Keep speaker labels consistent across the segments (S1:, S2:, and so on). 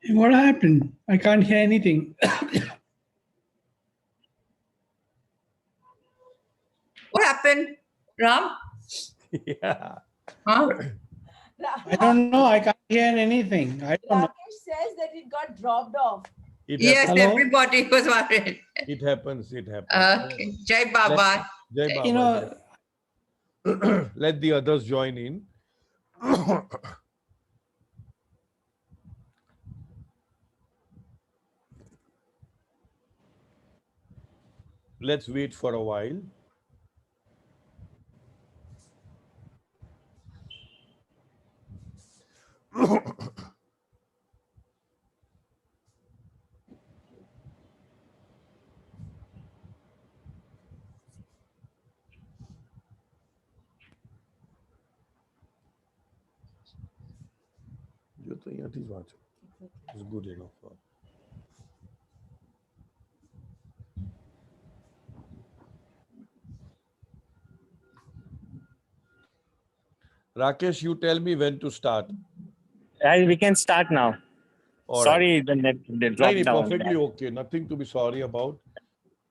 S1: What happened? I can't hear anything.
S2: What happened, Ram?
S3: Yeah.
S2: Huh?
S1: I don't know. I can't hear anything. I don't know.
S4: Rakesh says that it got dropped off.
S3: It
S2: Yes,
S3: happens.
S1: Hello?
S2: everybody was worried.
S3: It happens. It happens.
S2: Okay. Jai Baba.
S3: Jai Baba.
S1: You know,
S3: Let the others join in. Let's wait for a while. જો તો અહીંયાથી જ વાંચો. It's good enough. Rakesh, you tell me when to start.
S5: We can start now.
S3: All
S5: Sorry, the net they
S3: right.
S5: dropped
S3: Right,
S5: down.
S3: perfectly okay. Nothing to be sorry about.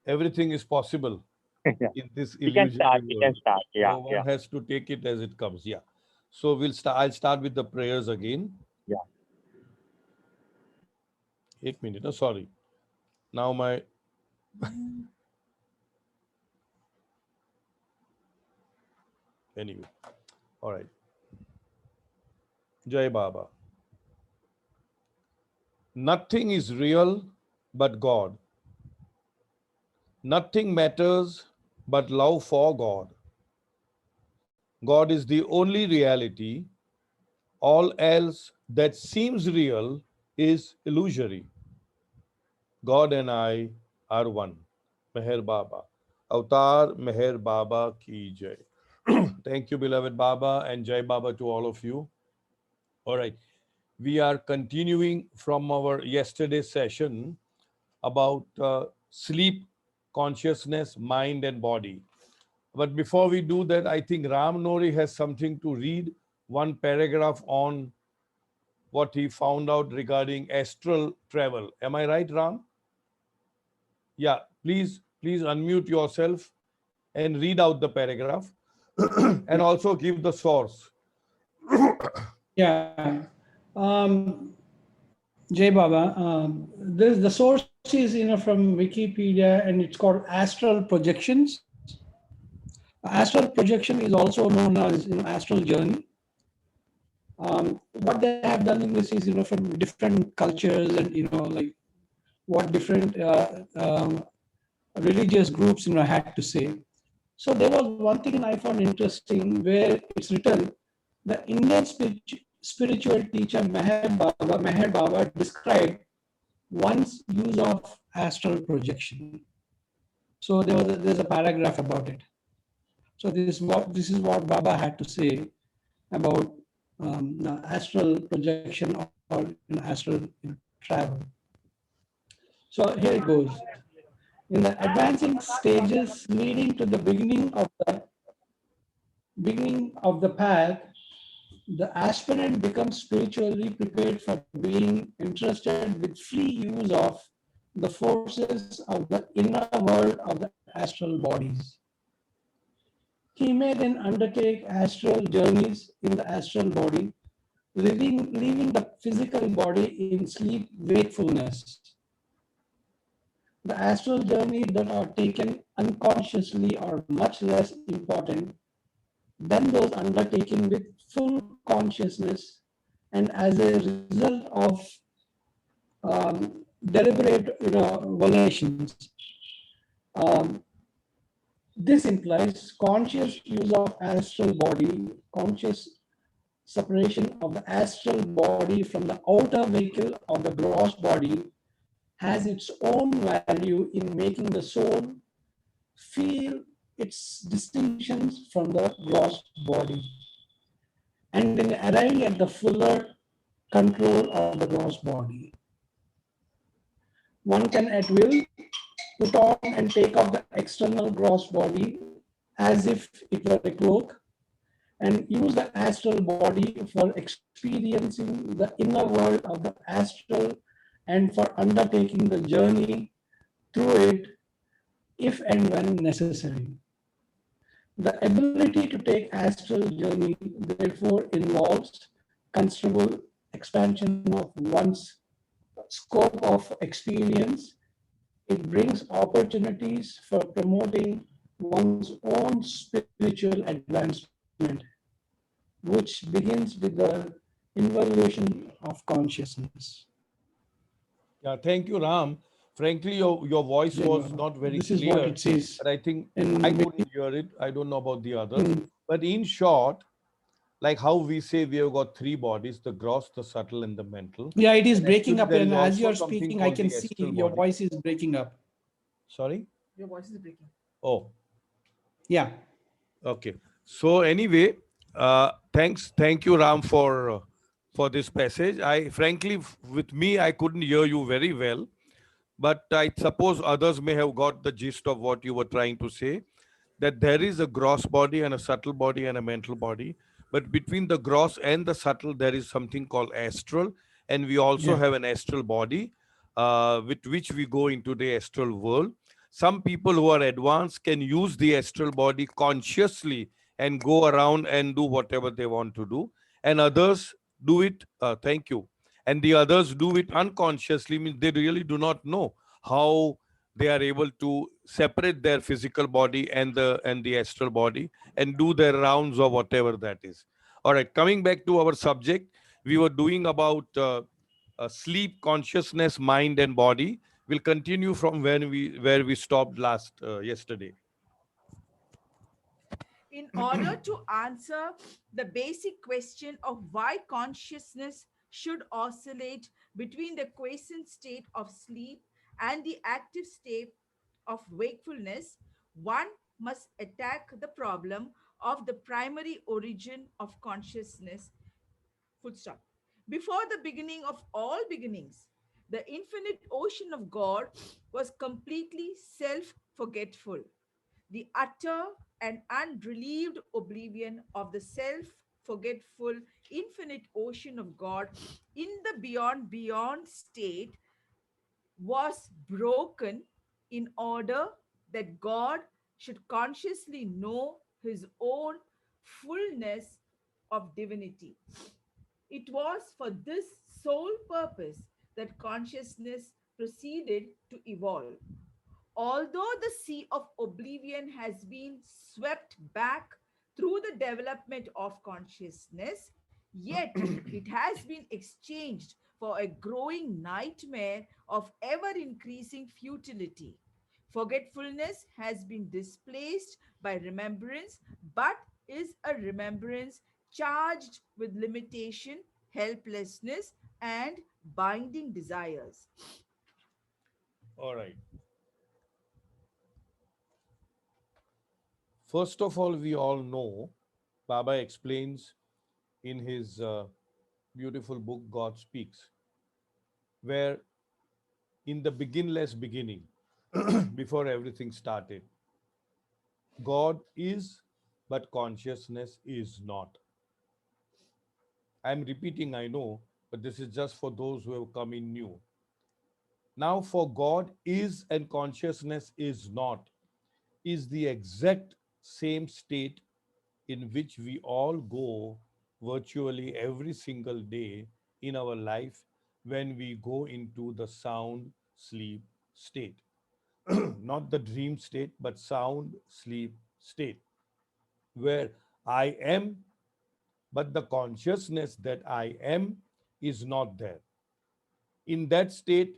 S3: Everything is possible
S5: Yeah.
S3: in this
S5: We can
S3: illusion.
S5: start. We can start. Yeah,
S3: So one
S5: yeah,
S3: has to take it as it comes. Yeah. So we'll start. I'll start with the prayers again.
S5: yeah.
S3: 1 minute. Oh, sorry. Now my anyway. All right. Jai Baba. Nothing is real but God. Nothing matters but love for God. God is the only reality. All else that seems real is illusory. God and I are one. Meher Baba. Avatar Meher Baba ki jai. Thank you, beloved Baba, and Jai Baba to all of you. All right. We are continuing from our yesterday session about sleep, consciousness, mind, and body. But before we do that, I think Ram Nori has something to read, one paragraph on what he found out regarding astral travel. Am I right, Ram? Yeah, please unmute yourself and read out the paragraph and also give the source.
S1: yeah. Jay Baba, this the source is from Wikipedia, and it's called astral projections. Astral projection is also known as astral journey. What they have done in this is from different cultures, and like what different religious groups had to say. So there was one thing I found interesting where it's written the Indian spiritual teacher Meher Baba described one's use of astral projection. So there's a paragraph about it. So this is what Baba had to say about the astral projection or astral travel. So here it goes. In the advancing stages leading to the beginning of the path, the aspirant becomes spiritually prepared for being entrusted with free use of the forces of the inner world of the astral bodies. He may then undertake astral journeys in the astral body, leaving the physical body in sleep wakefulness. The astral journeys that are taken unconsciously are much less important than those undertaken with full consciousness and as a result of deliberate volitions. Um, this implies conscious use of astral body, conscious separation of the astral body from the outer vehicle of the gross body has its own value in making the soul feel its distinctions from the gross body and in arriving at the fuller control of the gross body. One can at will put on and take off the external gross body as if it were a cloak and use the astral body for experiencing the inner world of the astral and for undertaking the journey through it if and when necessary. The ability to take astral journey therefore involves considerable expansion of one's scope of experience. It brings opportunities for promoting one's own spiritual advancement, which begins with the involution of consciousness.
S3: Yeah, thank you, Ram. Frankly, your voice
S1: Jai
S3: was
S1: Baba.
S3: not very
S1: This is what
S3: clear,
S1: it says.
S3: but I think
S1: In
S3: I couldn't hear it. I don't know about the others.
S1: Mm.
S3: But in short, like how we say we have got three bodies, the gross, the subtle, and the mental.
S1: Yeah, it is
S3: And
S1: breaking
S3: actually,
S1: up,
S3: there
S1: and
S3: is
S1: as you
S3: also
S1: are
S3: something
S1: speaking, I
S3: called
S1: can
S3: the
S1: see
S3: astral
S1: your
S3: body.
S1: voice is breaking up.
S3: Sorry?
S4: Your voice is breaking.
S3: Oh,
S1: Yeah.
S3: okay. So anyway, thank you, Ram, for this passage. I frankly, with me, I couldn't hear you very well, but I suppose others may have got the gist of what you were trying to say. That there is a gross body and a subtle body and a mental body, but between the gross and the subtle, there is something called astral, and we also
S1: Yeah.
S3: have an astral body, with which we go into the astral world. Some people who are advanced can use the astral body consciously and go around and do whatever they want to do, and others do it. Thank you. And the others do it unconsciously, means they really do not know how they are able to separate their physical body and the astral body and do their rounds or whatever that is. All right, coming back to our subject, we were doing about sleep, consciousness, mind, and body. We'll continue from where we stopped last yesterday.
S4: In order to answer the basic question of why consciousness should oscillate between the quiescent state of sleep and the active state of wakefulness, one must attack the problem of the primary origin of consciousness. Full stop. Before the beginning of all beginnings, the infinite ocean of God was completely self forgetful. The utter and unrelieved oblivion of the self forgetful infinite ocean of God in the beyond state was broken in order that God should consciously know his own fullness of divinity. It was for this sole purpose that consciousness proceeded to evolve. Although the sea of oblivion has been swept back through the development of consciousness, yet it has been exchanged for a growing nightmare of ever increasing futility. Forgetfulness has been displaced by remembrance, but is a remembrance charged with limitation, helplessness, and binding desires.
S3: All right. First of all, we all know, Baba explains in his beautiful book, God Speaks, where in the beginless beginning, before everything started, God is, but consciousness is not. I'm repeating, I know, but this is just for those who have come in new. Now, for God is and consciousness is not, is the exact same state in which we all go virtually every single day in our life when we go into the sound sleep state. Not the dream state, but sound sleep state, where I am, but the consciousness that I am is not there. In that state,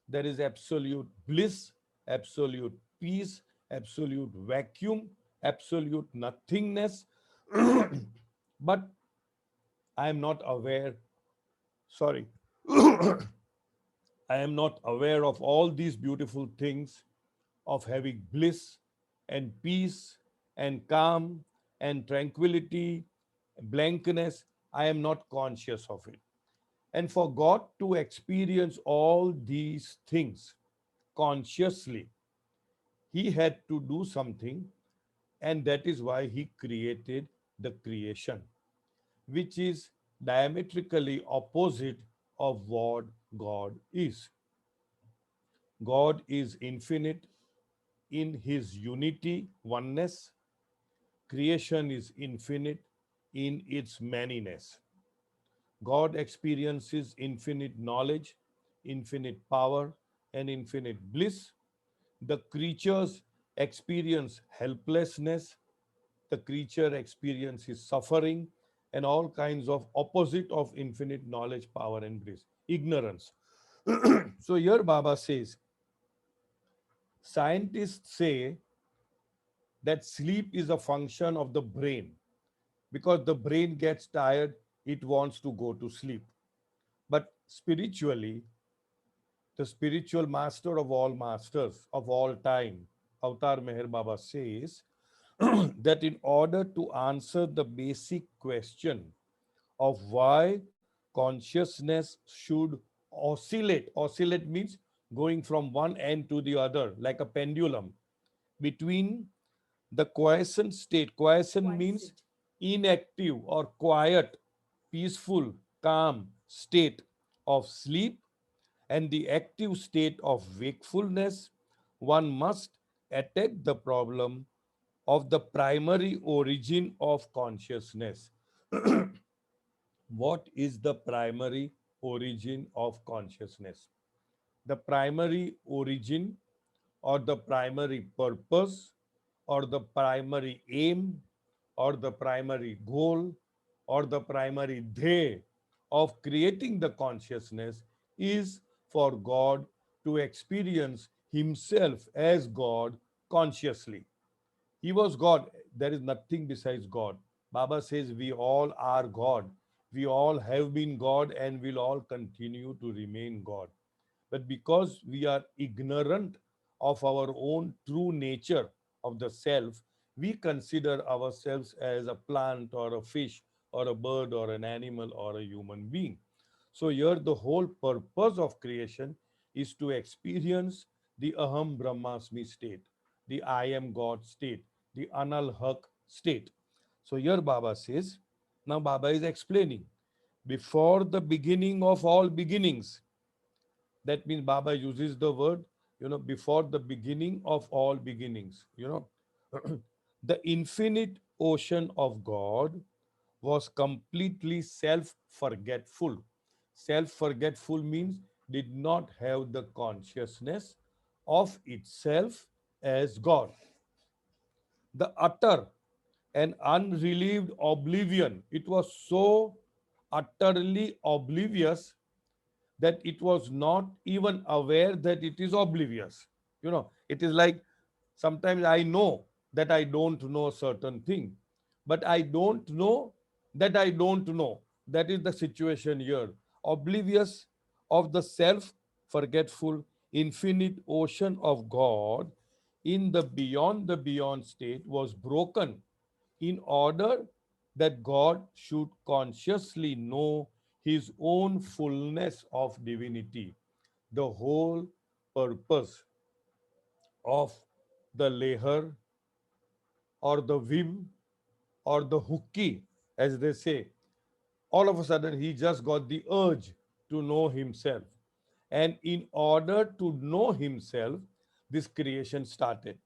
S3: there is absolute bliss, absolute peace, absolute vacuum, absolute nothingness. But I am not aware, sorry, I am not aware of all these beautiful things of having bliss and peace and calm and tranquility, blankness. I am not conscious of it. And for God to experience all these things consciously, he had to do something, and that is why he created the creation, which is diametrically opposite of what God is. God is infinite in his unity, oneness. Creation is infinite in its manyness. God experiences infinite knowledge, infinite power, and infinite bliss. The creatures experience helplessness, the creature experiences suffering, and all kinds of opposite of infinite knowledge, power, and bliss. Ignorance. So here Baba says, scientists say that sleep is a function of the brain. Because the brain gets tired, it wants to go to sleep. But spiritually, the spiritual master of all masters of all time, Avatar Meher Baba says that in order to answer the basic question of why consciousness should oscillate means going from one end to the other like a pendulum between the quiescent means
S4: Quiescent.
S3: inactive or quiet, peaceful, calm state of sleep and the active state of wakefulness, one must attack the problem of the primary origin of consciousness. What is the primary origin of consciousness? The primary origin or the primary purpose or the primary aim or the primary goal or the primary dhey of creating the consciousness is for God to experience himself as God consciously. He was God. There is nothing besides God. Baba says we all are God. We all have been God and will all continue to remain God. But because we are ignorant of our own true nature of the self, we consider ourselves as a plant or a fish or a bird or an animal or a human being. So here the whole purpose of creation is to experience the Aham Brahmasmi state, the I am God state, the Anal Haq state. So here Baba says, now Baba is explaining, before the beginning of all beginnings, that means Baba uses the word, before the beginning of all beginnings, the infinite ocean of God was completely self forgetful. Self forgetful means did not have the consciousness of itself as God. The utter and unrelieved oblivion, it was so utterly oblivious that it was not even aware that it is oblivious. It is like sometimes I know that I don't know a certain thing, but I don't know that I don't know. That is the situation here. Oblivious of the self forgetful infinite ocean of God in the beyond state was broken in order that God should consciously know his own fullness of divinity. The whole purpose of the leher or the vim or the hooky, as they say, all of a sudden he just got the urge to know himself. And in order to know himself, this creation started.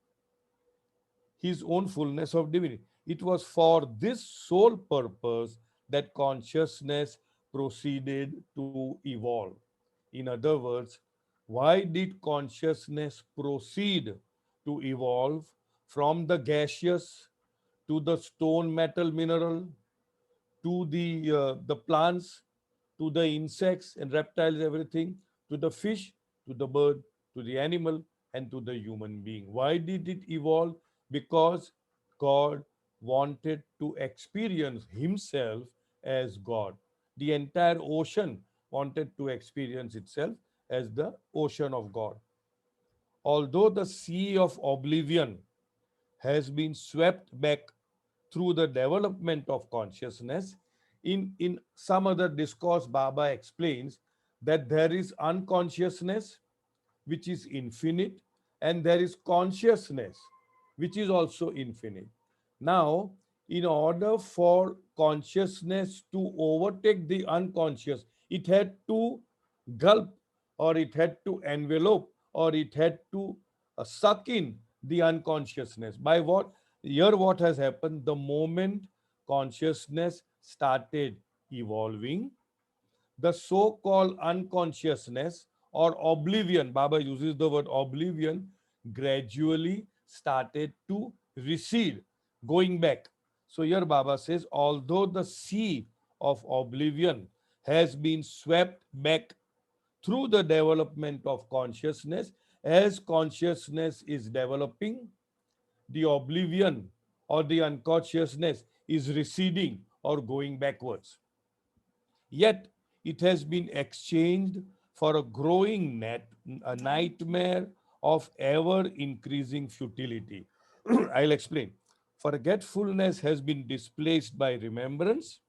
S3: His own fullness of divinity. It was for this sole purpose that consciousness proceeded to evolve. In other words, why did consciousness proceed to evolve from the gaseous to the stone metal mineral to the plants to the insects and reptiles, everything, to the fish, to the bird, to the animal, and to the human being. Why did it evolve? Because God wanted to experience himself as God. The entire ocean wanted to experience itself as the ocean of God. Although the sea of oblivion has been swept back through the development of consciousness, in some other discourse, Baba explains that there is unconsciousness, which is infinite, and there is consciousness, which is also infinite. Now, In order for consciousness to overtake the unconscious, it had to gulp, or it had to envelope, or it had to suck in the unconsciousness. By what? Here, what has happened, the moment consciousness started evolving, the so called unconsciousness or oblivion, Baba uses the word oblivion, gradually started to recede, going back. So here Baba says, although the sea of oblivion has been swept back through the development of consciousness, as consciousness is developing, the oblivion or the unconsciousness is receding or going backwards. Yet it has been exchanged for a growing a nightmare of ever increasing futility. I'll explain. Forgetfulness has been displaced by remembrance,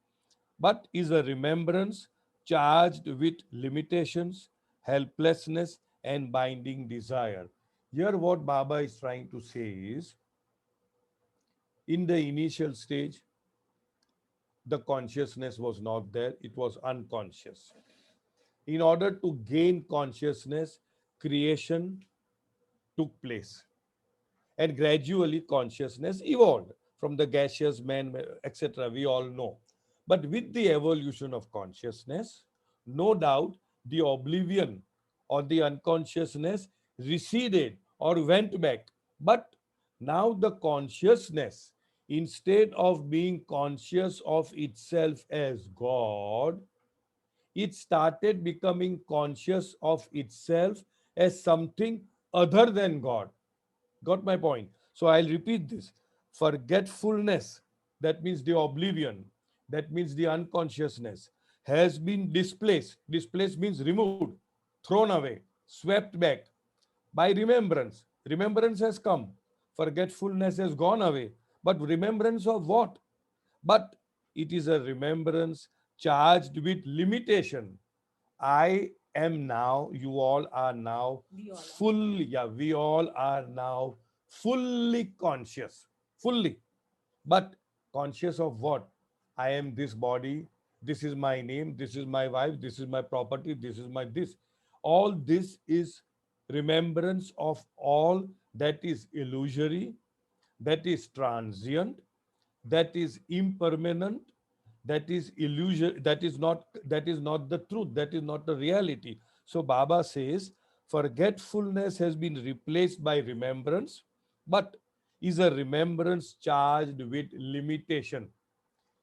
S3: but is a remembrance charged with limitations, helplessness, and binding desire. Here, what Baba is trying to say is, in the initial stage, the consciousness was not there, it was unconscious. In order to gain consciousness, creation took place. And gradually, consciousness evolved from the gaseous man, etc. We all know. But with the evolution of consciousness, no doubt the oblivion or the unconsciousness receded or went back. But now the consciousness, instead of being conscious of itself as God, it started becoming conscious of itself as something other than God. Got my point? So I'll repeat this. Forgetfulness, that means the oblivion, that means the unconsciousness, has been displaced. Displaced means removed, thrown away, swept back by remembrance. Remembrance has come. Forgetfulness has gone away. But remembrance of what? But it is a remembrance charged with limitation. I am now, you all are now fully, yeah, we all are now fully conscious, fully. But conscious of what? I am this body, this is my name, this is my wife, this is my property, this is my this. All this is remembrance of all that is illusory, that is transient, that is impermanent, that is illusion, that is not the truth, that is not the reality. So Baba says forgetfulness has been replaced by remembrance, but is a remembrance charged with limitation.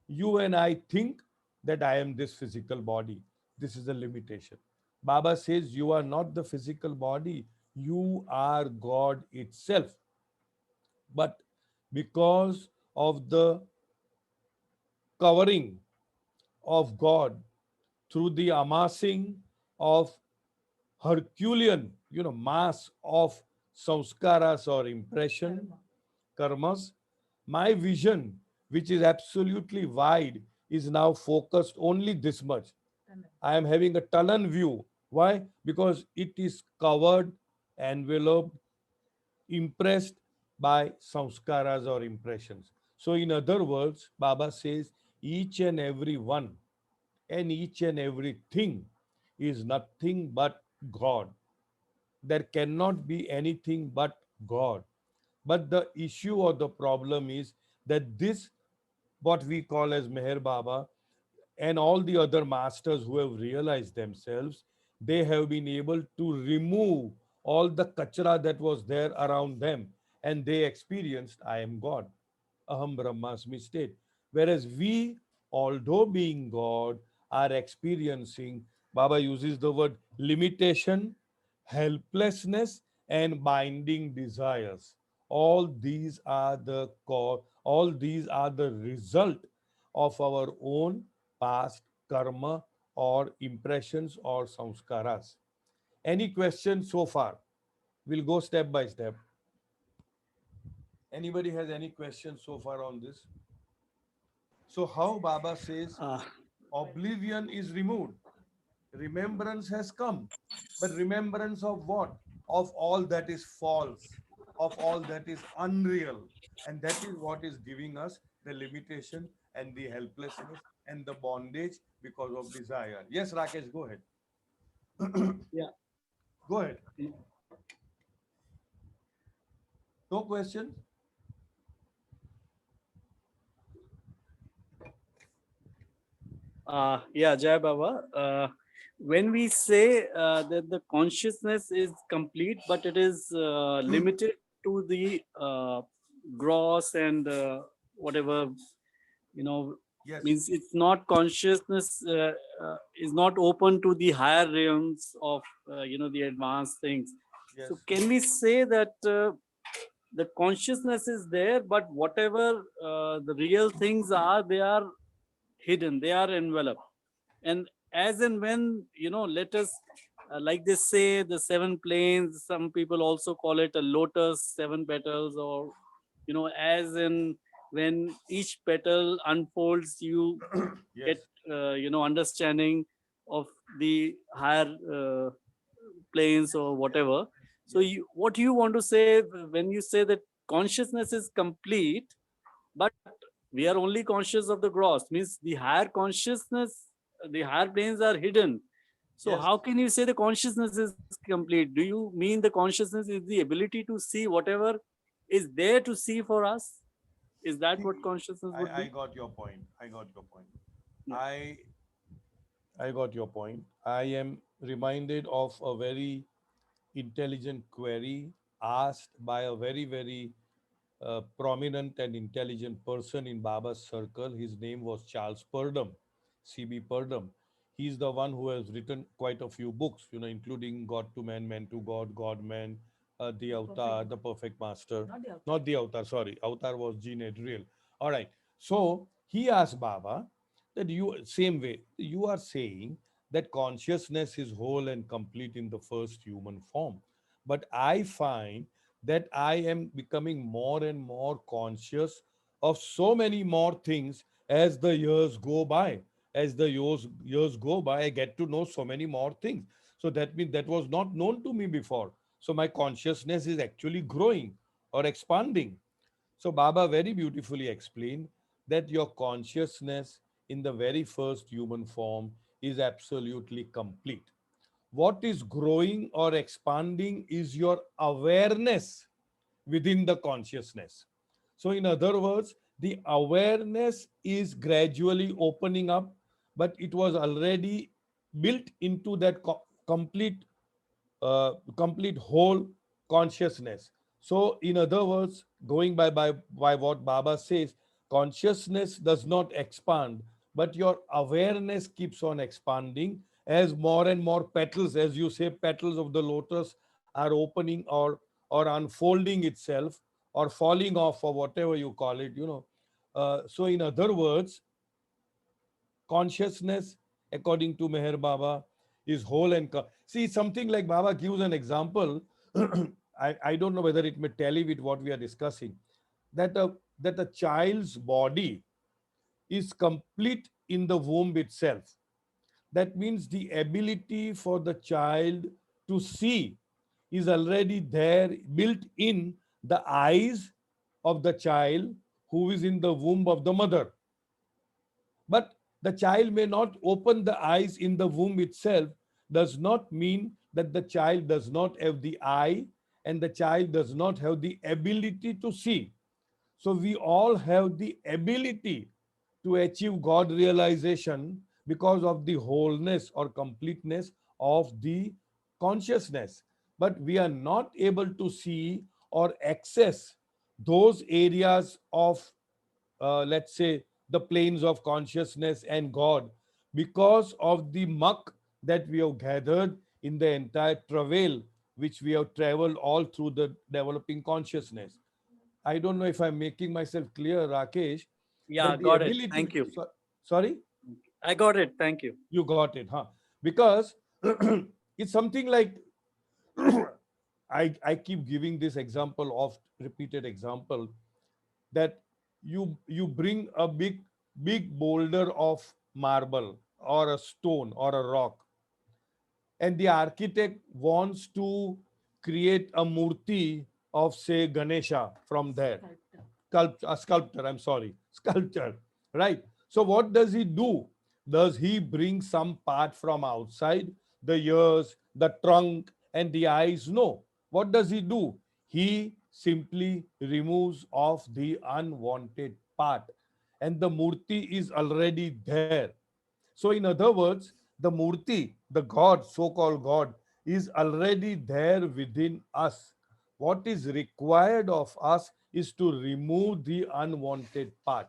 S3: You and I think that I am this physical body. This is a limitation. Baba says you are not the physical body, you are God itself. But because of the covering of God through the amassing of Herculean, mass of samskaras or impression, karmas, my vision, which is absolutely wide, is now focused only this much. I am having a tunnel view. Why? Because it is covered, enveloped, impressed by samskaras or impressions. So, in other words, Baba says each and every one and each and everything is nothing but God. There cannot be anything but God. But the issue or the problem is that this, what we call as Meher Baba, and all the other masters who have realized themselves, they have been able to remove all the kachra that was there around them, and they experienced, I am God, Aham Brahmasmi state. Whereas we, although being God, are experiencing, Baba uses the word limitation, helplessness, and binding desires. All these are the core, all these are the result of our own past karma or impressions or samskaras. Any questions so far? We'll go step by step. Anybody has any questions so far on this? So how Baba says oblivion is removed, remembrance has come, but remembrance of what? Of all that is false, of all that is unreal, and that is what is giving us the limitation and the helplessness and the bondage because of desire. Yes, Rakesh, go ahead.
S6: Yeah.
S3: Go ahead. No question?
S6: Yeah, Jai Baba. When we say that the consciousness is complete, but it is limited to the gross and whatever, you know,
S3: Yes.
S6: means it's not consciousness is not open to the higher realms of, the advanced things.
S3: Yes.
S6: So can we say that the consciousness is there, but whatever the real things are, they are hidden, they are enveloped. And as and when, let us, like they say, the seven planes, some people also call it a lotus, seven petals, or, as in when each petal unfolds, you
S3: Yes.
S6: get, understanding of the higher planes or whatever. So what you want to say when you say that consciousness is complete, but we are only conscious of the gross, means the higher consciousness, the higher planes are hidden. So
S3: Yes.
S6: how can you say the consciousness is complete? Do you mean the consciousness is the ability to see whatever is there to see for us? Is that what consciousness would
S3: I
S6: be?
S3: got your point. I got your point.
S6: Yeah.
S3: I got your point. I am reminded of a very intelligent query asked by a very, very prominent and intelligent person in Baba's circle. His name was Charles Purdom, C.B. Purdom. He's the one who has written quite a few books, including God to Man, Man to God, God Man, The Avatar, The Perfect Master. Not The Avatar, sorry. Avatar was Jean Adriel. All right. So he asked Baba that same way, you are saying that consciousness is whole and complete in the first human form. But I find that I am becoming more and more conscious of so many more things as the years go by. As the years go by, I get to know so many more things. So that means that was not known to me before. So my consciousness is actually growing or expanding. So Baba very beautifully explained that your consciousness in the very first human form is absolutely complete. What is growing or expanding is your awareness within the consciousness. So, in other words, the awareness is gradually opening up, but it was already built into that complete whole consciousness. So, in other words, going by what Baba says, consciousness does not expand, but your awareness keeps on expanding as more and more petals, as you say, petals of the lotus are opening or unfolding itself or falling off or whatever you call it. So, in other words, consciousness, according to Meher Baba, is whole and see something like Baba gives an example. I don't know whether it may tally with what we are discussing. That a child's body is complete in the womb itself. That means the ability for the child to see is already there, built in the eyes of the child who is in the womb of the mother. But the child may not open the eyes in the womb itself, does not mean that the child does not have the eye and the child does not have the ability to see. So we all have the ability to achieve God realization because of the wholeness or completeness of the consciousness. But we are not able to see or access those areas of, let's say, the planes of consciousness and God because of the muck that we have gathered in the entire travail which we have traveled all through the developing consciousness. I don't know if I'm making myself clear, Rakesh,
S6: Yeah,
S3: that the
S6: got it.
S3: ability.
S6: Thank you.
S3: Sorry?
S6: I got it. Thank you.
S3: You got it, huh? Because it's something like I keep giving this example of repeated example that you bring a big boulder of marble or a stone or a rock, and the architect wants to create a murti of, say, Ganesha from there. sculptor, I'm sorry, sculptor, right? So what does he do? Does he bring some part from outside, the ears, the trunk, and the eyes? No. What does he do? He simply removes off the unwanted part, and the murti is already there. So, in other words, the murti, the God, so called God, is already there within us. What is required of us is to remove the unwanted part.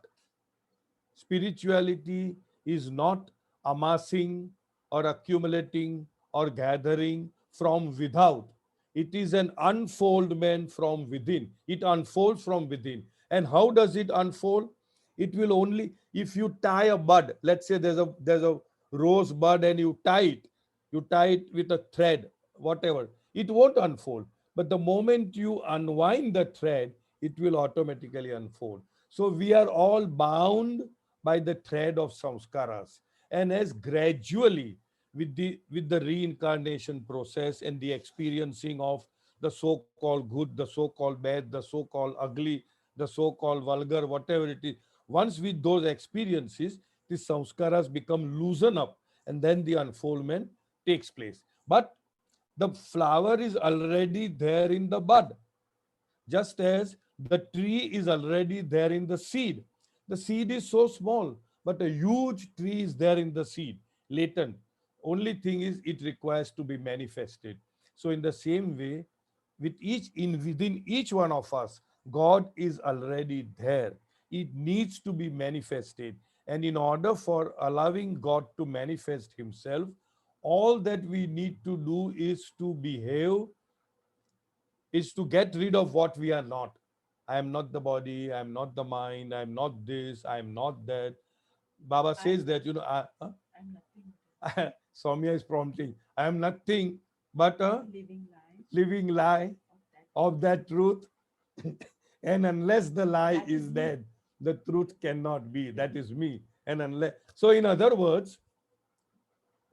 S3: Spirituality is not amassing or accumulating or gathering from without. It is an unfoldment from within. It unfolds from within. And how does it unfold? It will only if you tie a bud. Let's say there's a rose bud and you tie it with a thread, whatever. It won't unfold. But the moment you unwind the thread, it will automatically unfold. So we are all bound by the thread of samskaras. And as gradually with the reincarnation process and the experiencing of the so-called good, the so-called bad, the so-called ugly, the so-called vulgar, whatever it is, once with those experiences, the samskaras become loosened up and then the unfoldment takes place. But the flower is already there in the bud, just as the tree is already there in the seed. The seed is so small, but a huge tree is there in the seed, latent. Only thing is it requires to be manifested. So in the same way, within each one of us, God is already there. It needs to be manifested. And in order for allowing God to manifest himself, all that we need to do is to get rid of what we are not. I am not the body, I am not the mind, I am not this, I am not that. Baba says that, Soumya is prompting, I am nothing but a living lie of that truth. And unless the lie is dead, the truth cannot be. That is me. And unless, so in other words,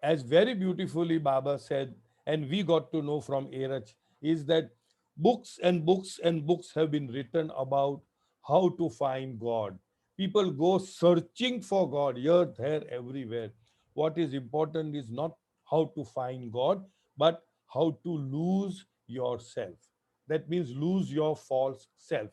S3: as very beautifully Baba said, and we got to know from Erach, is that books and books and books have been written about how to find God. People go searching for God here, there, everywhere. What is important is not how to find God, but how to lose yourself. That means lose your false self.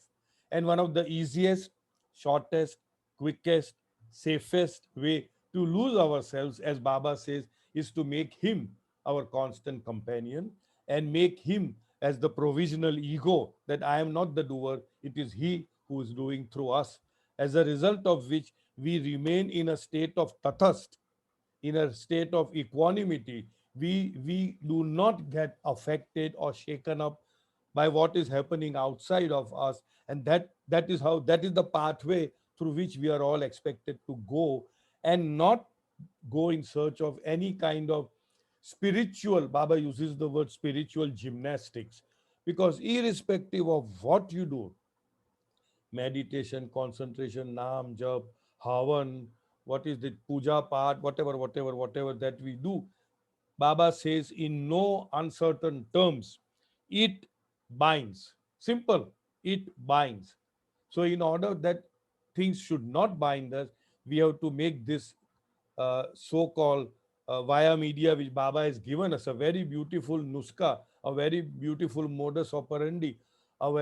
S3: And one of the easiest, shortest, quickest, safest way to lose ourselves, as Baba says, is to make him our constant companion and make him as the provisional ego that I am not the doer, it is he who is doing through us. As a result of which we remain in a state of tathast, in a state of equanimity. We do not get affected or shaken up by what is happening outside of us. And that is the pathway through which we are all expected to go, and not go in search of any kind of spiritual, Baba uses the word spiritual gymnastics, because irrespective of what you do, meditation, concentration, naam, jap, havan, what is the puja part, whatever that we do, Baba says in no uncertain terms, it binds. Simple, it binds. So in order that things should not bind us, we have to make this so-called via media, which Baba has given us, a very beautiful nuska, a very beautiful modus operandi, a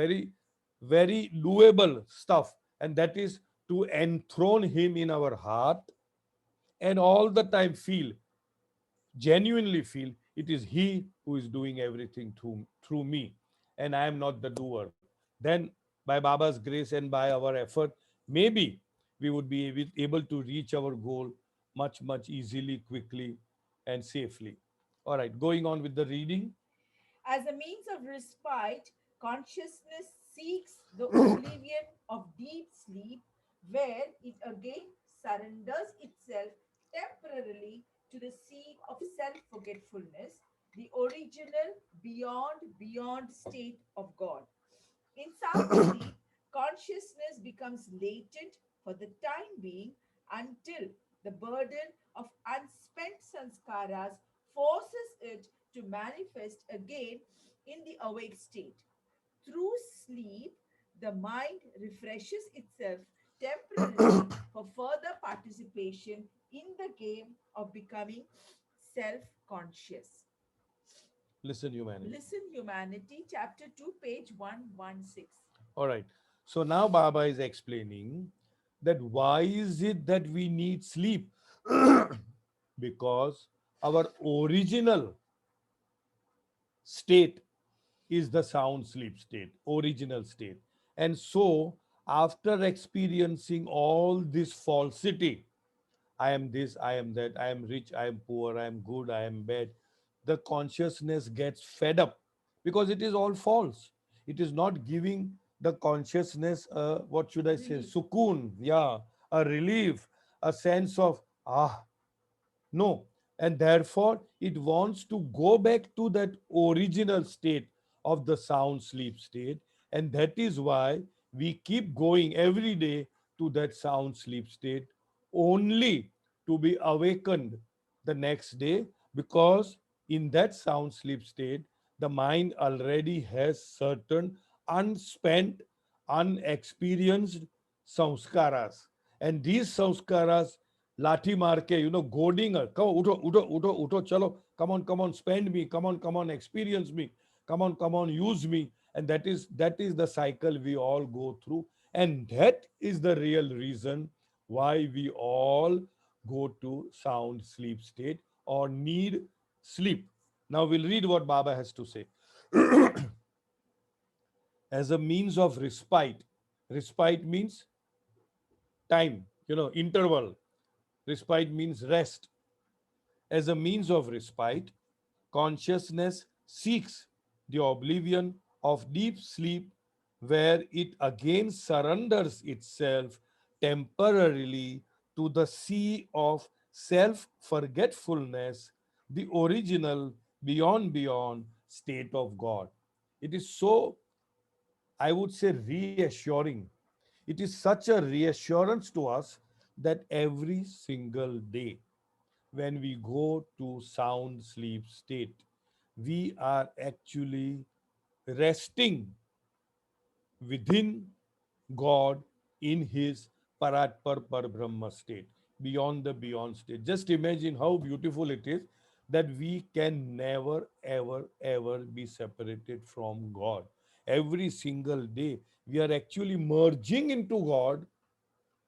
S3: very doable stuff, and that is to enthrone him in our heart and all the time genuinely feel it is he who is doing everything through me, and I am not the doer. Then by Baba's grace and by our effort, maybe we would be able to reach our goal much easily, quickly, and safely. All right, going on with the reading.
S4: As a means of respite, consciousness seeks the oblivion of deep sleep, where it again surrenders itself temporarily to the sea of self forgetfulness, the original beyond state of God. In sound sleep, consciousness becomes latent for the time being until the burden of unspent sanskaras forces it to manifest again in the awake state. Through sleep, The mind refreshes itself temporarily for further participation in the game of becoming self conscious.
S3: Listen, humanity.
S4: Listen, Humanity, chapter 2, page 116.
S3: All right. So now Baba is explaining that why is it that we need sleep? Because our original state is the sound sleep state, original state. And so, after experiencing all this falsity, I am this, I am that, I am rich, I am poor, I am good, I am bad, the consciousness gets fed up because it is all false. It is not giving the consciousness, what should I say,
S4: Relief.
S3: sukoon, yeah, a relief, a sense of, no. And therefore, it wants to go back to that original state of the sound sleep state. And that is why we keep going every day to that sound sleep state only to be awakened the next day, because in that sound sleep state, the mind already has certain unspent, unexperienced samskaras. And these samskaras लाठी मार के goading her, come uto uto uto uto chalo, come on, spend me, come on, experience me, come on, use me. And that is the cycle we all go through, and that is the real reason why we all go to sound sleep state or need sleep. Now we'll read what Baba has to say. As a means of respite means time, interval. Respite means rest. As a means of respite, consciousness seeks the oblivion of deep sleep, where it again surrenders itself temporarily to the sea of self forgetfulness, the original beyond state of God. It is so, I would say, reassuring. It is such a reassurance to us that every single day when we go to sound sleep state, we are actually resting within God in his Paratpar Parbrahma state, beyond the beyond state. Just imagine how beautiful it is that we can never, ever, ever be separated from God. Every single day, we are actually merging into God,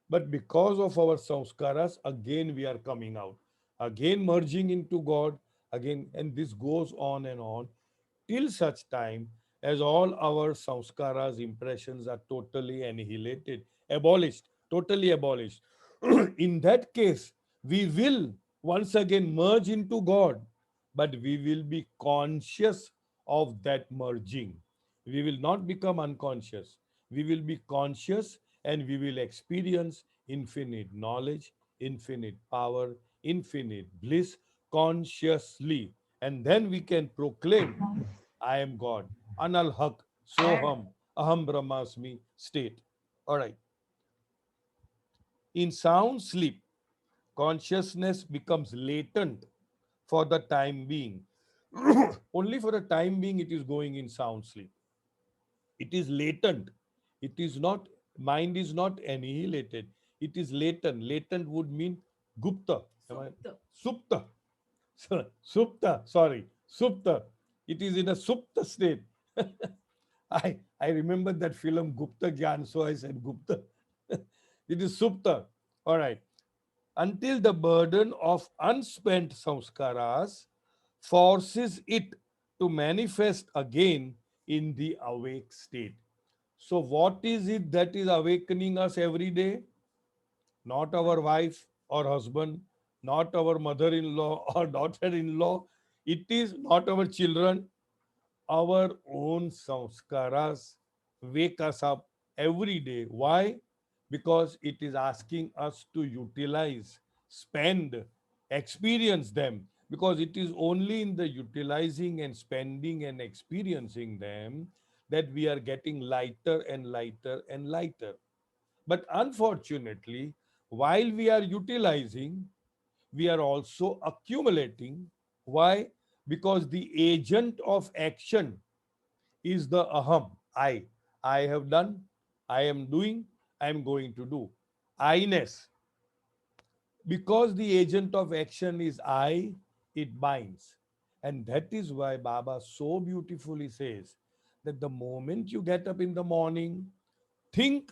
S3: but because of our samskaras, again we are coming out, again merging into God, again, and this goes on and on till such time as all our samskaras, impressions are totally annihilated, abolished, totally abolished. In that case, we will once again merge into God, but we will be conscious of that merging. We will not become unconscious. We will be conscious, and we will experience infinite knowledge, infinite power, infinite bliss consciously. And then we can proclaim, I am God. Anal Haq, Soham, Aham Brahmasmi state. All right. In sound sleep, consciousness becomes latent for the time being. Only for the time being, it is going in sound sleep. It is latent. It is not, mind is not annihilated. It is latent. Latent would mean Gupta. Am I?
S4: Supta.
S3: Supta. Supta, sorry. Supta. It is in a Supta state. I remember that film Gupta Gyan, so I said Gupta. It is Supta. All right. Until the burden of unspent samskaras forces it to manifest again in the awake state. So, what is it that is awakening us every day? Not our wife or husband, not our mother in law or daughter in law. It is not our children, our own samskaras wake us up every day. Why? Because it is asking us to utilize, spend, experience them. Because it is only in the utilizing and spending and experiencing them that we are getting lighter and lighter and lighter. But unfortunately, while we are utilizing, we are also accumulating. Why? Because the agent of action is the aham, I. I have done, I am doing, I am going to do. I-ness. Because the agent of action is I, it binds. And that is why Baba so beautifully says that the moment you get up in the morning, think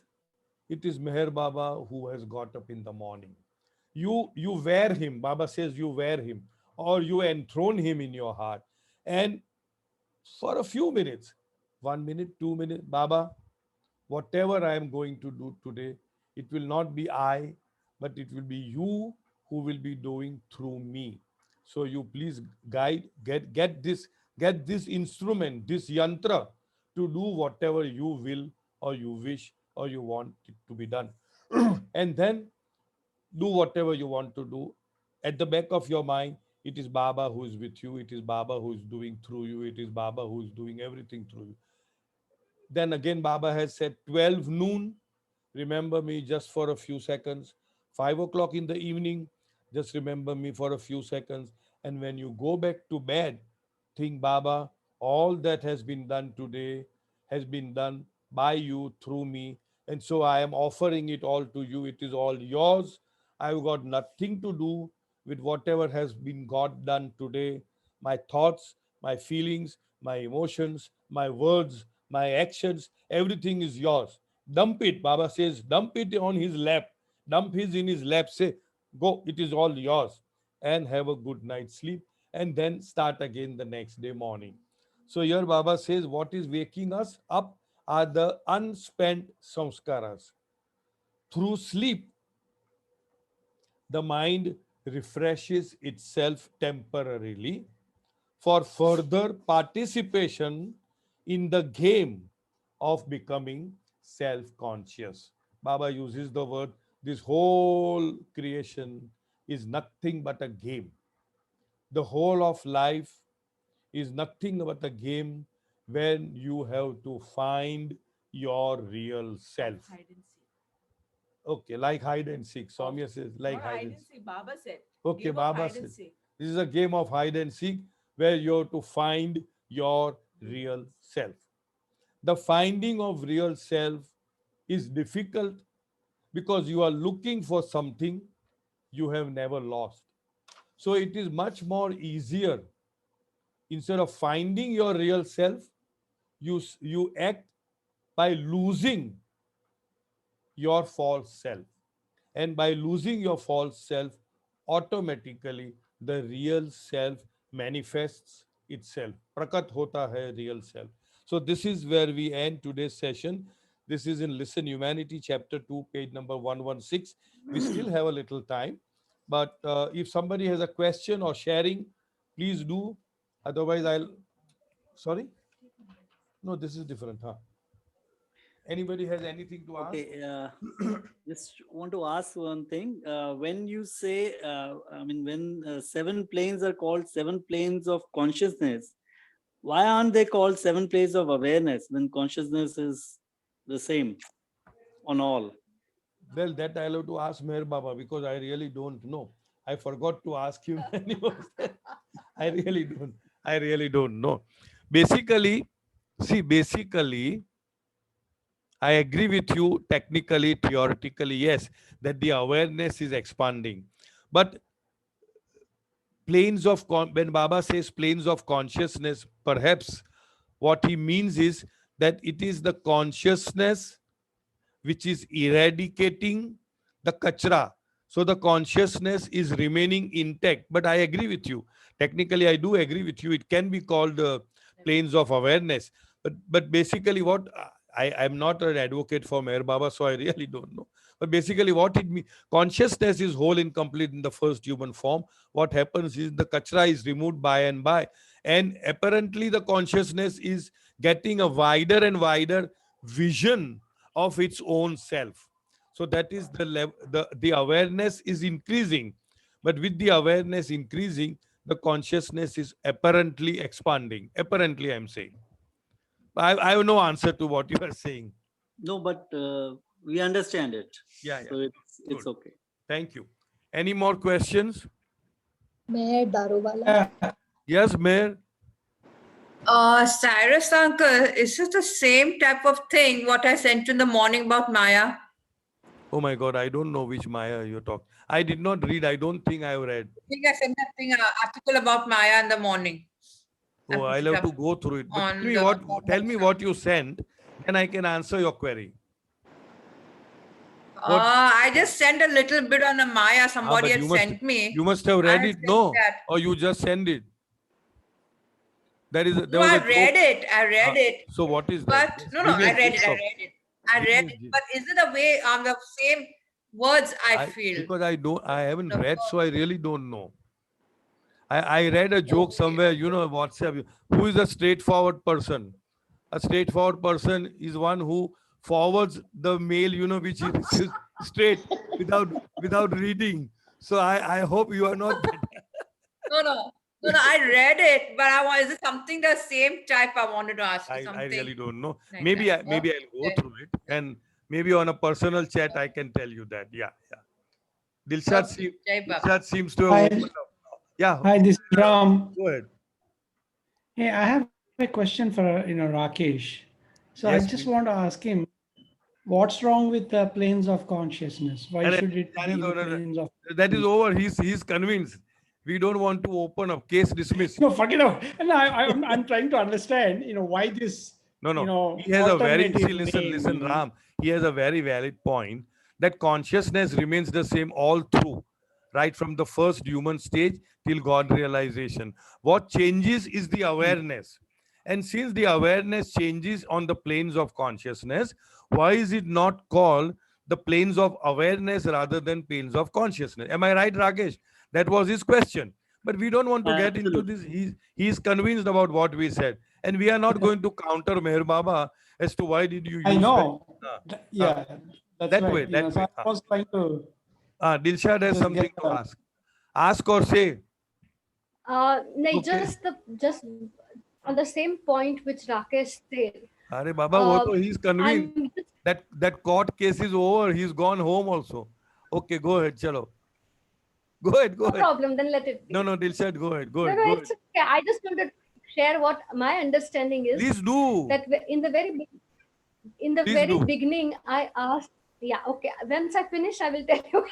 S3: it is Meher Baba who has got up in the morning. You wear him. Baba says you wear him, or you enthrone him in your heart. And for a few minutes, 1 minute, 2 minutes, Baba, whatever I am going to do today, it will not be I, but it will be you who will be doing through me. So you please guide, get this instrument, this yantra, to do whatever you will or you wish or you want it to be done. And then do whatever you want to do. At the back of your mind, it is Baba who is with you, it is Baba who is doing through you, it is Baba who is doing everything through you. Then again, Baba has said 12 noon, remember me just for a few seconds. 5 o'clock in the evening, just remember me for a few seconds. And when you go back to bed, think, Baba, all that has been done today has been done by you through me. And so I am offering it all to you. It is all yours. I've got nothing to do with whatever has been got done today. My thoughts, my feelings, my emotions, my words, my actions, everything is yours. Dump it. Baba says, dump it on his lap. Dump his in his lap. Say, go, it is all yours. And have a good night's sleep. And then start again the next day morning. So here Baba says, what is waking us up are the unspent samskaras. Through sleep, the mind refreshes itself temporarily for further participation in the game of becoming self-conscious. Baba uses the word, this whole creation is nothing but a game. The whole of life is nothing but a game when you have to find your real self.
S4: Hide and seek.
S3: Okay, like hide and seek. Soumya says, like
S4: Not
S3: hide
S4: hide
S3: and
S4: and
S3: seek.
S4: seek. Baba said.
S3: Okay,
S4: Game of
S3: Baba
S4: hide and
S3: says,
S4: seek.
S3: this is a game of hide and seek where you have to find your real self. The finding of real self is difficult because you are looking for something you have never lost. So it is much more easier. Instead of finding your real self, you act by losing your false self. And by losing your false self, automatically the real self manifests itself. Prakat hota hai real self. So this is where we end today's session. This is in Listen Humanity, chapter 2, page number 116. We still have a little time, but if somebody has a question or sharing, please do. Otherwise, I'll. Sorry? No, this is different, huh? Anybody has anything to ask?
S6: Okay, just want to ask one thing. When you say, when 7 planes are called 7 planes of consciousness, why aren't they called 7 planes of awareness when consciousness is the same on all?
S3: Well, that I'll have to ask Meher Baba because I really don't know. I forgot to ask him when he was there. I really don't know. Basically, I agree with you technically, theoretically, yes, that the awareness is expanding. But when Baba says planes of consciousness, perhaps what he means is that it is the consciousness which is eradicating the kachra. So the consciousness is remaining intact. But I agree with you. Technically, I do agree with you. It can be called planes of awareness. But basically, what I'm not an advocate for Meher Baba, so I really don't know. But basically, what it means, consciousness is whole and complete in the first human form. What happens is the kachra is removed by and by. And apparently, the consciousness is getting a wider and wider vision of its own self. So that is the level, the awareness is increasing. But with the awareness increasing, the consciousness is apparently expanding. Apparently, I'm saying. I have no answer to what you are saying.
S6: No, but we understand it.
S3: Yeah.
S6: So it's
S3: Good.
S6: okay.
S3: Thank you. Any more questions?
S7: Mayor Daruwala.
S3: Yes, Mayor.
S2: Cyrus uncle, is it the same type of thing what I sent you in the morning about Maya?
S3: Oh my God, I don't know which Maya you're talking. I did not read. I don't think I read.
S2: I think I sent that thing, article about Maya in the morning. I
S3: Oh,
S2: put
S3: I'll
S2: it
S3: have to
S2: up
S3: go through it. But
S2: on the
S3: tell me what you sent, then I can answer your query.
S2: I just sent a little bit on the Maya somebody
S3: but
S2: had sent me.
S3: You must have
S2: I
S3: read
S2: had
S3: it,
S2: sent
S3: no?
S2: that.
S3: Or you just send it. There
S2: No,
S3: was
S2: I
S3: a joke.
S2: read it. I read it.
S3: So what is
S2: But
S3: that?
S2: no, I
S3: Dinesh,
S2: read it. I
S3: stop.
S2: read it. I read
S3: Dinesh,
S2: it. But is it the way the same words I feel?
S3: because I haven't
S2: The
S3: read,
S2: first-
S3: so I really don't know. I read a joke
S2: Okay.
S3: somewhere, WhatsApp. Who is a straightforward person? A straightforward person is one who forwards the mail, which is straight without reading. So I hope you are not that.
S2: No, I read it, but is it something the same type I wanted to ask you?
S3: I
S2: Something
S3: really don't know.
S2: like
S3: Maybe
S2: that.
S3: maybe I'll go
S2: Okay.
S3: through it, and maybe on a personal chat I can tell you that. Yeah. Dilshad,
S2: Okay. Jai Baba.
S3: Dilshad seems to have
S1: Hi,
S3: opened up. Yeah,
S1: hi, this is Ram.
S3: go ahead.
S1: Hey, I have a question for Rakesh. So I
S3: Yes,
S1: just
S3: please.
S1: want to ask him, what's wrong with the planes of consciousness? Why
S3: And
S1: should it be in the
S3: no,
S1: planes of?
S3: that is over. He's convinced. We don't want to open up. Case dismissed.
S1: No, forget about. And I'm trying to understand, why this,
S3: No. He has a very
S1: alternative
S3: listen,
S1: name.
S3: Ram. He has a very valid point that consciousness remains the same all through, right from the first human stage till God realization. What changes is the awareness. And since the awareness changes on the planes of consciousness, why is it not called the planes of awareness rather than planes of consciousness? Am I right, Rakesh? That was his question. But we don't want to get into this. He's convinced about what we said. And we are not going to counter Meher Baba as to why did you use
S1: I know.
S3: Yeah,
S1: That's
S3: that
S1: right.
S3: way.
S1: So I was trying to
S3: Dilshad has
S1: just
S3: something
S1: get
S3: to ask. Ask or say.
S7: No,
S3: Okay.
S7: just on the same point which Rakesh said.
S3: Are Baba, he's convinced
S7: I'm just,
S3: that court case is over. He's gone home also. Okay, go ahead, chalo. Go ahead.
S7: no problem. Then let it be.
S3: No, Dilshad, go ahead. Go
S7: No,
S3: ahead.
S7: it's okay. I just want to share what my understanding is.
S3: Please do.
S7: That in the very
S3: Please do.
S7: beginning, I asked. Yeah, okay. Once I finish, I will tell you.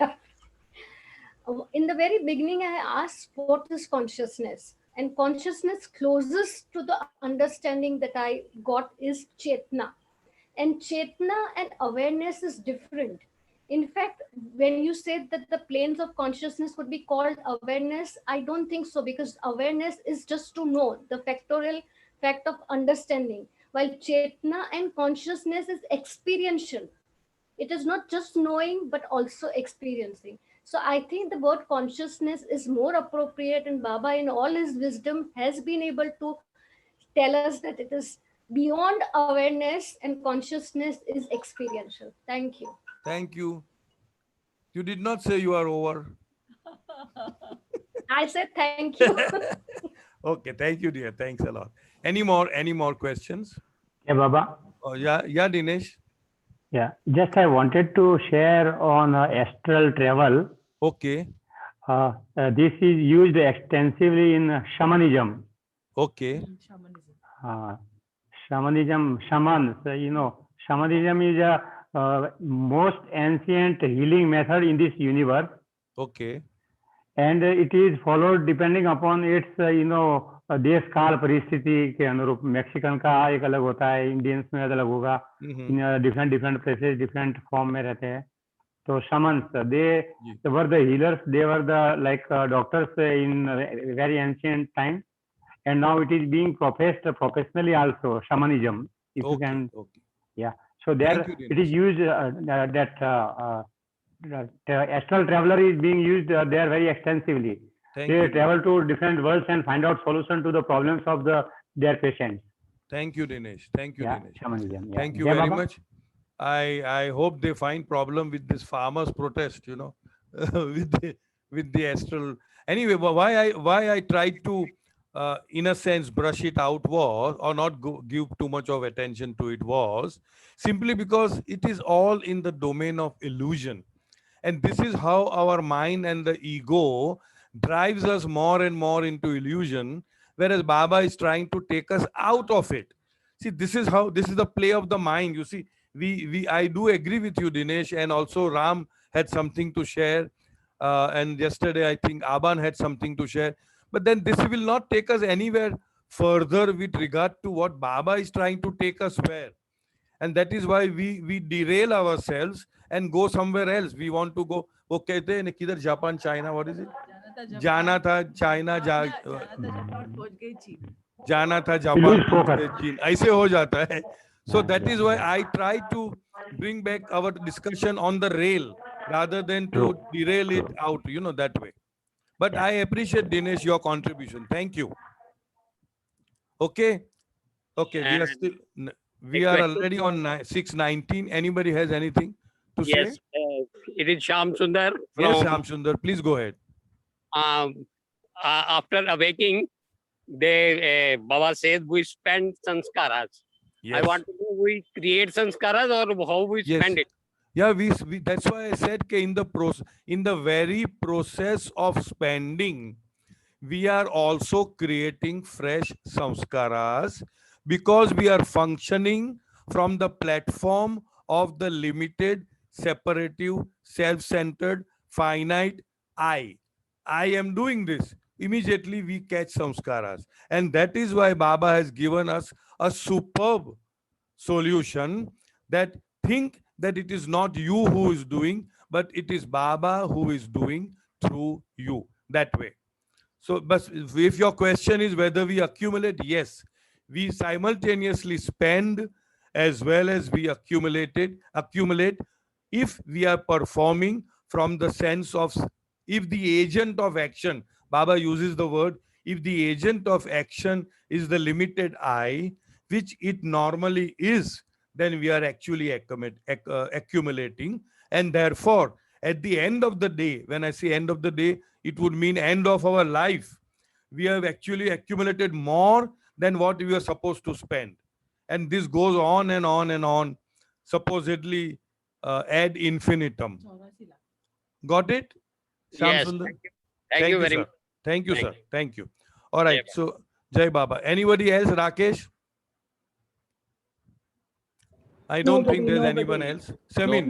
S7: In the very beginning, I asked, what is consciousness? And consciousness closest to the understanding that I got is Chetna. And Chetna and awareness is different. In fact, when you said that the planes of consciousness would be called awareness, I don't think so, because awareness is just to know, the factorial fact of understanding, while Chetna and consciousness is experiential. It is not just knowing, but also experiencing. So I think the word consciousness is more appropriate, and Baba, in all his wisdom, has been able to tell us that it is beyond awareness and consciousness is experiential. Thank you.
S3: Thank you. You did not say you are over.
S7: I said thank you.
S3: Okay, thank you, dear. Thanks a lot. Any more questions?
S8: Yeah, Baba.
S3: Oh, yeah, Dinesh.
S8: Yeah, just I wanted to share on astral travel.
S3: Okay.
S8: This is used extensively in shamanism.
S3: Okay.
S8: Shamanism, shamans, shamanism is a most ancient healing method in this universe.
S3: Okay.
S8: And it is followed depending upon its, देश काल परिस्थिति के अनुरूप. Mexican का एक अलग होता है, इंडियंस में अलग होगा. In different places different form में रहते हैं. तो shamans, they were the healers, they were the like doctors in very ancient time, and now it is being professed professionally also, shamanism, if you can. Yeah, so there it is used, astral traveler is being used there very extensively. They travel to different worlds and find out solution to the problems of their patients.
S3: Thank you, Dinesh. Thank you, Dinesh.
S8: Shamanism. Yeah.
S3: Thank you very much. I hope they find problem with this farmers protest, with the astral. Anyway, why I tried to, in a sense, brush it out was, or not give too much of attention to it was, simply because it is all in the domain of illusion. And this is how our mind and the ego drives us more and more into illusion, whereas Baba is trying to take us out of it. See, this is the play of the mind. You see, I do agree with you, Dinesh, and also Ram had something to share. And yesterday, I think Aban had something to share. But then this will not take us anywhere further with regard to what Baba is trying to take us where. And that is why we derail ourselves and go somewhere else. We want to go, वो कहते हैं ना किधर Japan, China, what is it? जाना था China, जाना था Japan, चीन, ऐसे हो जाता है. So that is why I try to bring back our discussion on the rail rather than to derail it out, that way. But I appreciate, Dinesh, your contribution. Thank you. Okay. We are already on 6:19. Anybody has anything to say?
S9: Yes, it is Sham Sundar.
S3: Yes, Sham Sundar, please go ahead.
S9: After awaking, Baba says we spend sanskaras.
S3: Yes.
S9: I want to know, we create sanskaras or how we spend it.
S3: Yeah, we that's why I said in the very process of spending, we are also creating fresh samskaras because we are functioning from the platform of the limited, separative, self-centered, finite I. I am doing this. Immediately we catch samskaras. And that is why Baba has given us a superb solution, that think that it is not you who is doing, but it is Baba who is doing through you. That way. So, but if your question is whether we accumulate, yes, we simultaneously spend as well as we accumulate if we are performing from the sense of, if the agent of action, Baba uses the word, if the agent of action is the limited I, which it normally is, then we are actually accumulating. And therefore, at the end of the day, when I say end of the day, it would mean end of our life. We have actually accumulated more than what we are supposed to spend. And this goes on and on and on, supposedly ad infinitum. Got it?
S9: Yes, thank you very much.
S3: Thank you, sir. Thank you. All right. So, Jai Baba. Anybody else? Rakesh? I don't think there's anyone else. Samin?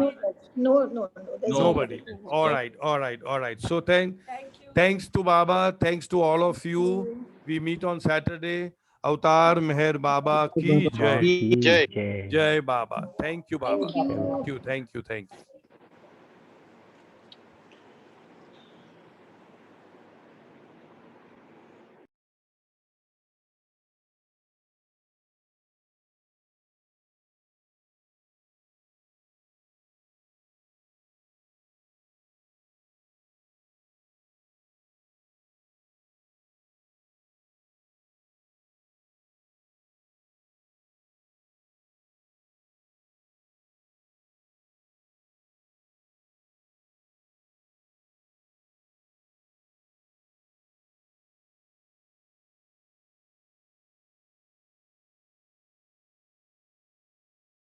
S10: No.
S3: Nobody. All right. So thanks to Baba. Thanks to all of you. We meet on Saturday. Avatar Meher Baba ki jai. Jai Baba. Thank you, Baba. Thank you.